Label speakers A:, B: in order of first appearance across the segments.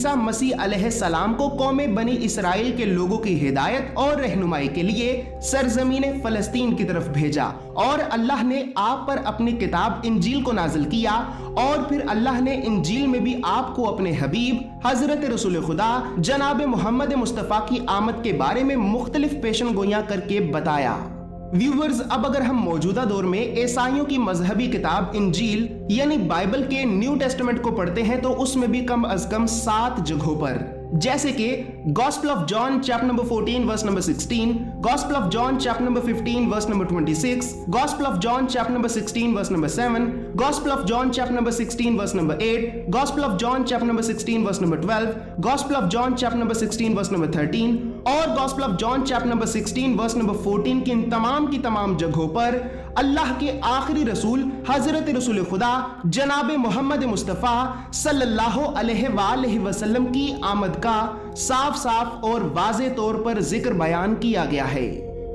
A: ईसा मसीह अलैहिस्सलाम को कौम बनी इसराइल के लोगों की हिदायत और रहनुमाई के लिए सरजमीन फलस्तीन की तरफ भेजा और अल्लाह ने आप पर अपनी किताब इंजील को नाजिल किया और फिर अल्लाह ने इंजील में भी आपको अपने हबीब हजरत रसूल खुदा जनाब मोहम्मद मुस्तफ़ा की आमद के बारे में मुख्तलिफ पेशन गोइयां करके बताया। व्यूवर्स, अब अगर हम मौजूदा दौर में ईसाइयों की मजहबी किताब इंजील यानी बाइबल के न्यू टेस्टामेंट को पढ़ते हैं तो उसमें भी कम अज कम 7 जगहों पर, जैसे कि Gospel of John chapter number 14 verse number 16, Gospel of John chapter number 15 verse number 26, Gospel of John chapter number 16 verse number 7, Gospel of John chapter number 16 verse number 8, Gospel of John chapter number 16 verse number 12, Gospel of John chapter number 16 verse number 13 और Gospel of John chapter number 16 verse number 14 की तमाम जगहों पर अल्लाह के आखिरी रसूल हजरत रसूल खुदा जनाब मोहम्मद मुस्तफ़ा सल्लल्लाहु अलैहि वसल्लम की आमद का साफ साफ और वाज़े तौर पर जिक्र बयान किया गया है।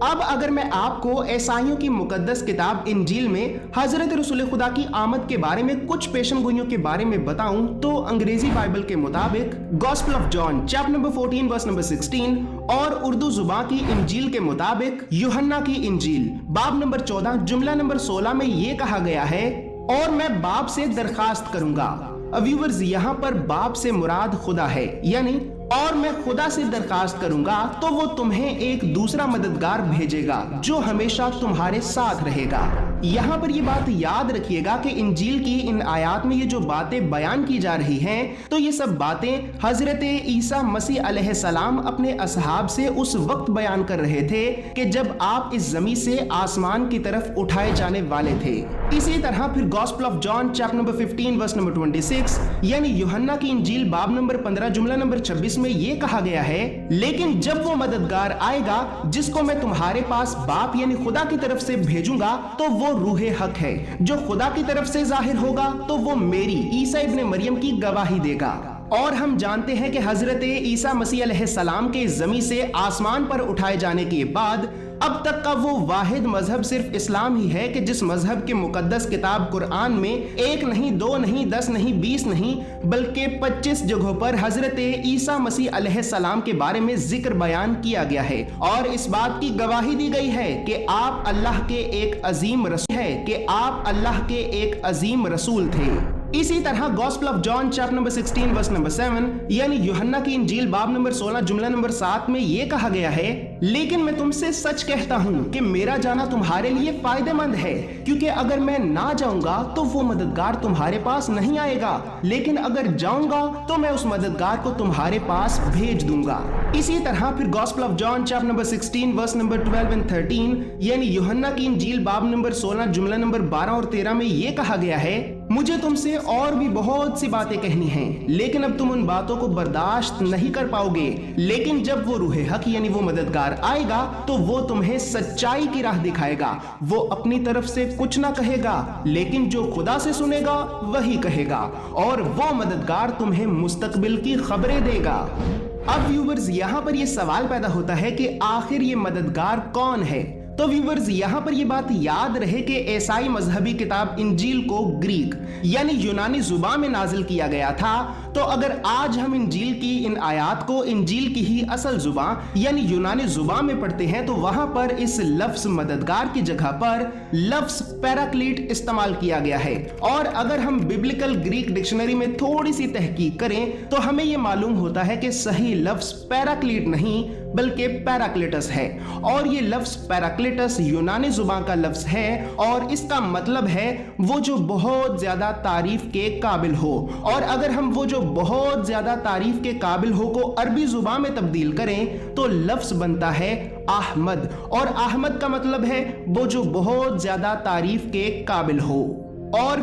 A: अब अगर मैं आपको ईसाइयों की मुकद्दस किताब इंजील में हजरत रसूल खुदा की आमद के बारे में कुछ पेशन गोइयों के बारे में बताऊं तो अंग्रेजी बाइबल के मुताबिक Gospel of John chapter number 14 verse number 16 और उर्दू जुबान की इंजील के मुताबिक यूहन्ना की इंजील बाब नंबर 14 जुमला नंबर 16 में ये कहा गया है, और मैं बाप से दरखास्त करूंगा। व्यूअर्स, यहाँ पर बाप से मुराद खुदा है, यानी और मैं खुदा से दरखास्त करूंगा तो वो तुम्हें एक दूसरा मददगार भेजेगा जो हमेशा तुम्हारे साथ रहेगा। यहाँ पर ये बात याद रखिएगा कि इंजील की इन आयात में ये जो बातें बयान की जा रही हैं तो ये सब बातें हजरत ईसा मसीह अलैहिस्सलाम अपने असहाब से उस वक्त बयान कर रहे थे कि जब आप इस जमीन से आसमान की तरफ उठाए जाने वाले थे। इसी तरह फिर Gospel of John chapter number 15 verse number 26 यानी यूहन्ना की इंजील बाब नंबर 15 जुमला नंबर 26 में ये कहा गया है, लेकिन जब वो मददगार आएगा जिसको मैं तुम्हारे पास बाप यानी खुदा की तरफ से भेजूंगा तो वो रूहे हक है, जो खुदा की तरफ से जाहिर होगा तो वो मेरी ईसा इब्ने मरियम की गवाही देगा। और हम जानते हैं कि हजरत ईसा मसीह अलैहिस्सलाम के जमीन से आसमान पर उठाए जाने के बाद अब तक का वो वाहिद मजहब सिर्फ इस्लाम ही है कि जिस मजहब के मुकद्दस किताब कुरान में 1 नहीं 2 नहीं 10 नहीं 20 नहीं बल्कि 25 जगहों पर हजरत ईसा मसीह अलैहिस्सलाम के बारे में जिक्र बयान किया गया है और इस बात की गवाही दी गई है कि आप अल्लाह के एक अजीम रसूल थे। इसी तरह Gospel of John chapter number 16 verse number 7 यानी यूहन्ना की इंजील बाब नंबर 16 जुमला नंबर 7 में ये कहा गया है, लेकिन मैं तुमसे सच कहता हूँ कि मेरा जाना तुम्हारे लिए फायदेमंद है, क्योंकि अगर मैं ना जाऊंगा तो वो मददगार तुम्हारे पास नहीं आएगा, लेकिन अगर जाऊंगा तो मैं उस मददगार को तुम्हारे पास भेज दूंगा। इसी तरह फिर Gospel of John chapter number 16 verse number 12 and 13 यानी यूहन्ना की इंजील बाब नंबर 16 जुमला नंबर 12 और 13 में ये कहा गया है, मुझे तुमसे और भी बहुत सी बातें कहनी हैं, लेकिन अब तुम उन बातों को बर्दाश्त नहीं कर पाओगे, लेकिन जब वो रूहे हक यानी वो मददगार आएगा तो वो तुम्हें सच्चाई की राह दिखाएगा। वो अपनी तरफ से कुछ ना कहेगा, लेकिन जो खुदा से सुनेगा वही कहेगा, और वो मददगार तुम्हें मुस्तकबिल की खबरें देगा। अब व्यूवर्स, यहाँ पर ये सवाल पैदा होता है कि आखिर ये मददगार कौन है। तो व्यूवर्स, यहाँ पर ये बात याद रहे कि ईसाई मजहबी किताब इंजील को ग्रीक यानी यूनानी जुबान में नाजिल किया गया था, तो अगर आज हम इंजील की इन आयात को इंजील की ही असल जुबान यानी यूनानी जुबान में पढ़ते हैं तो वहां पर इस लफ्ज मददगार की जगह पर लफ्ज पैराक्लीट इस्तेमाल किया गया है। और अगर हम बिब्लिकल ग्रीक डिक्शनरी में थोड़ी सी तहकीक करें तो हमें यह मालूम होता है कि सही लफ्ज पैराक्लीट नहीं बल्कि पैराक्लिटस है, और ये लफ्ज पैराक्लिटस यूनानी जुबान का लफ्ज है और इसका मतलब है वो जो बहुत ज्यादा तारीफ के काबिल हो। और अगर हम वो जो बहुत ज्यादा तारीफ के काबिल हो को अरबी जुबान में तब्दील करें तो लफ्ज बनता है अहमद, और अहमद का मतलब है वो जो बहुत ज्यादा तारीफ के काबिल हो। और